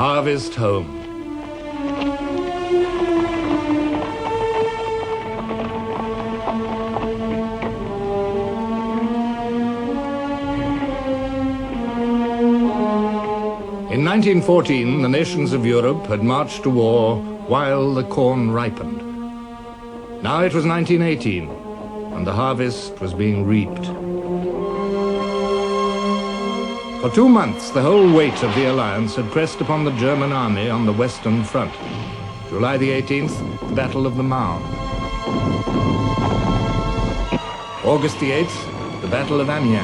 Harvest home. In 1914, the nations of Europe had marched to war while the corn ripened. Now it was 1918, and the harvest was being reaped. For 2 months, the whole weight of the alliance had pressed upon the German army on the Western Front. July the 18th, the Battle of the Marne. August the 8th, the Battle of Amiens.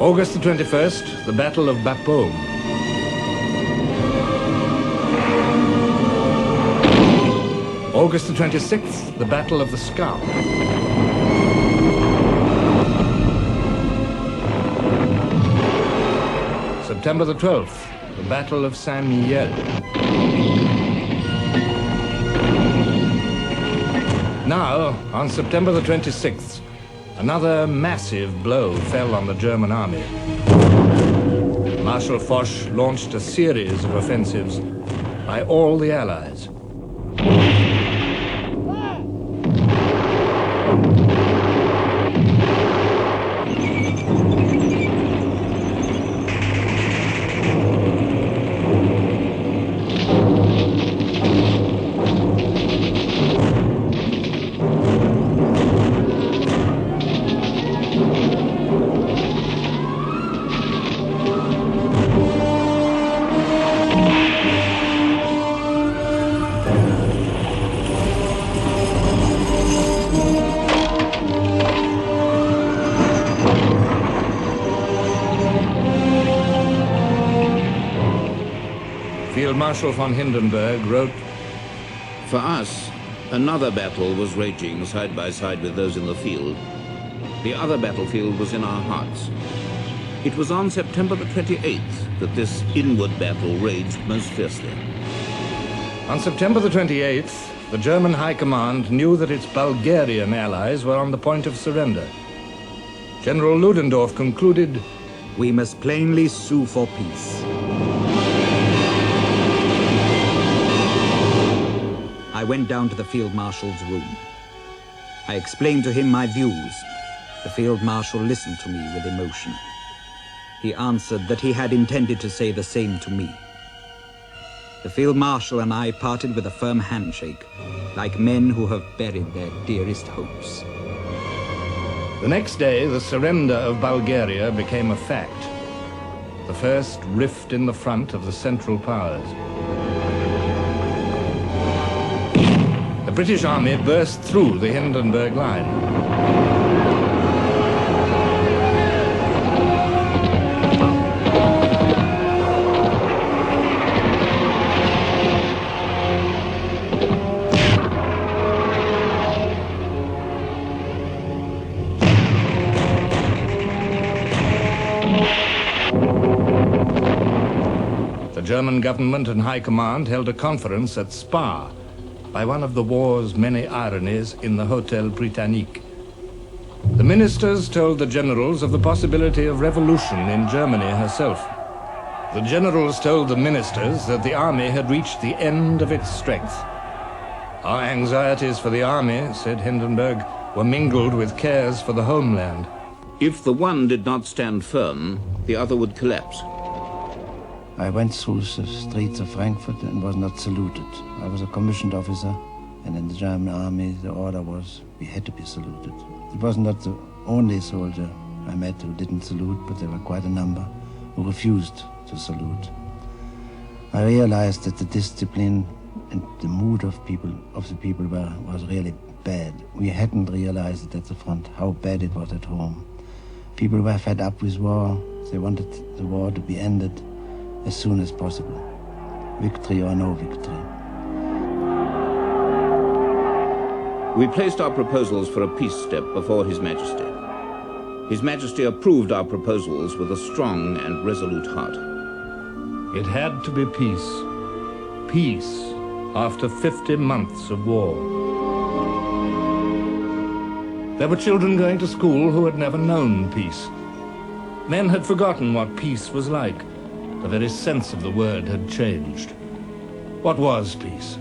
August the 21st, the Battle of Bapaume. August the 26th, the Battle of the Scarpe. September the 12th, the Battle of Saint-Mihiel. Now, on September the 26th, another massive blow fell on the German army. Marshal Foch launched a series of offensives by all the Allies. Field Marshal von Hindenburg wrote, "For us, another battle was raging side by side with those in the field. The other battlefield was in our hearts. It was on September the 28th that this inward battle raged most fiercely." On September the 28th, the German High Command knew that its Bulgarian allies were on the point of surrender. General Ludendorff concluded, "We must plainly sue for peace." I went down to the Field Marshal's room. I explained to him my views. The Field Marshal listened to me with emotion. He answered that he had intended to say the same to me. The Field Marshal and I parted with a firm handshake, like men who have buried their dearest hopes. The next day, the surrender of Bulgaria became a fact. The first rift in the front of the Central Powers. The British army burst through the Hindenburg line. The German government and High Command held a conference at Spa, by one of the war's many ironies, in the Hotel Britannique. The ministers told the generals of the possibility of revolution in Germany herself. The generals told the ministers that the army had reached the end of its strength. Our anxieties for the army, said Hindenburg, were mingled with cares for the homeland. If the one did not stand firm, the other would collapse. I went through the streets of Frankfurt and was not saluted. I was a commissioned officer, and in the German army the order was we had to be saluted. It was not the only soldier I met who didn't salute, but there were quite a number who refused to salute. I realized that the discipline and the mood of the people was really bad. We hadn't realized it at the front, how bad it was at home. People were fed up with war. They wanted the war to be ended as soon as possible. Victory or no victory. We placed our proposals for a peace step before His Majesty. His Majesty approved our proposals with a strong and resolute heart. It had to be peace. Peace after 50 months of war. There were children going to school who had never known peace. Men had forgotten what peace was like. The very sense of the word had changed. What was peace?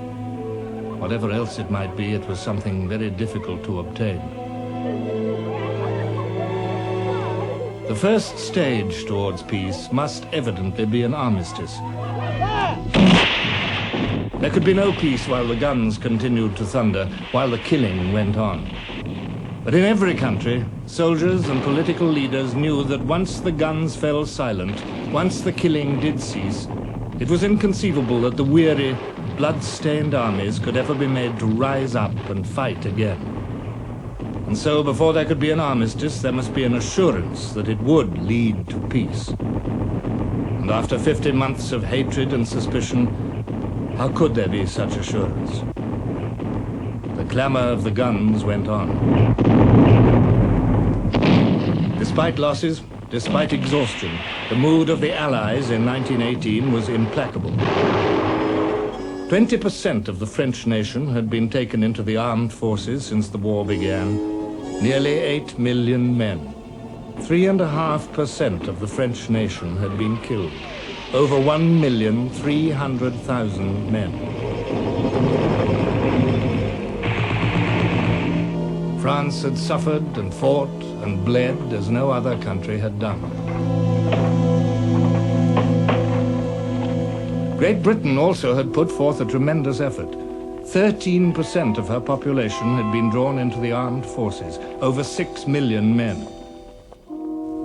Whatever else it might be, it was something very difficult to obtain. The first stage towards peace must evidently be an armistice. There could be no peace while the guns continued to thunder, while the killing went on. But in every country, soldiers and political leaders knew that once the guns fell silent, once the killing did cease, it was inconceivable that the weary, blood-stained armies could ever be made to rise up and fight again. And so, before there could be an armistice, there must be an assurance that it would lead to peace. And after 50 months of hatred and suspicion, how could there be such assurance? The clamor of the guns went on. Despite losses, despite exhaustion, the mood of the Allies in 1918 was implacable. 20% of the French nation had been taken into the armed forces since the war began. Nearly 8 million men. 3.5% of the French nation had been killed. Over 1,300,000 men. France had suffered and fought and bled as no other country had done. Great Britain also had put forth a tremendous effort. 13% of her population had been drawn into the armed forces, over 6 million men.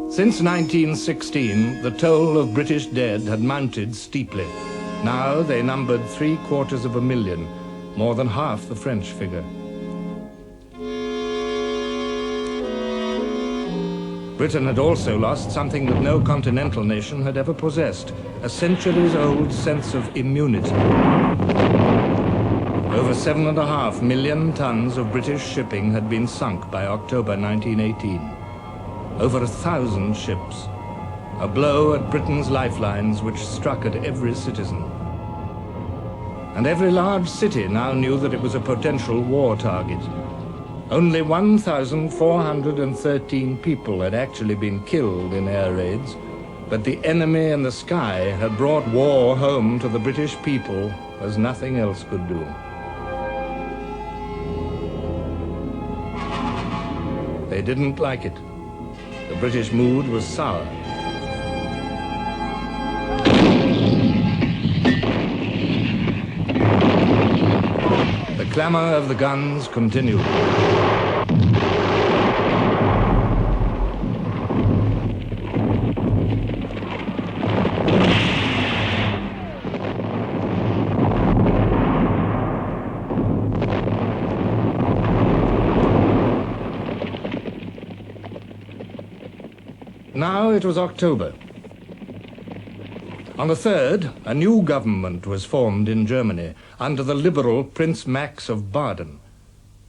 Since 1916, the toll of British dead had mounted steeply. Now they numbered 750,000, more than half the French figure. Britain had also lost something that no continental nation had ever possessed, a centuries-old sense of immunity. Over 7.5 million tons of British shipping had been sunk by October 1918. Over 1,000 ships. A blow at Britain's lifelines which struck at every citizen. And every large city now knew that it was a potential war target. Only 1,413 people had actually been killed in air raids, but the enemy in the sky had brought war home to the British people as nothing else could do. They didn't like it. The British mood was sour. The clamor of the guns continued. Now it was October. On the 3rd, a new government was formed in Germany under the liberal Prince Max of Baden.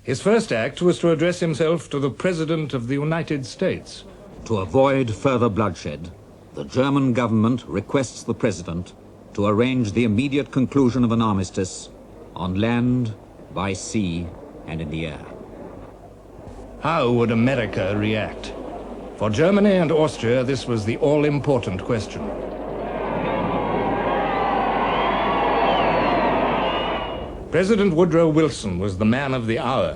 His first act was to address himself to the President of the United States. To avoid further bloodshed, the German government requests the President to arrange the immediate conclusion of an armistice on land, by sea, and in the air. How would America react? For Germany and Austria, this was the all-important question. President Woodrow Wilson was the man of the hour.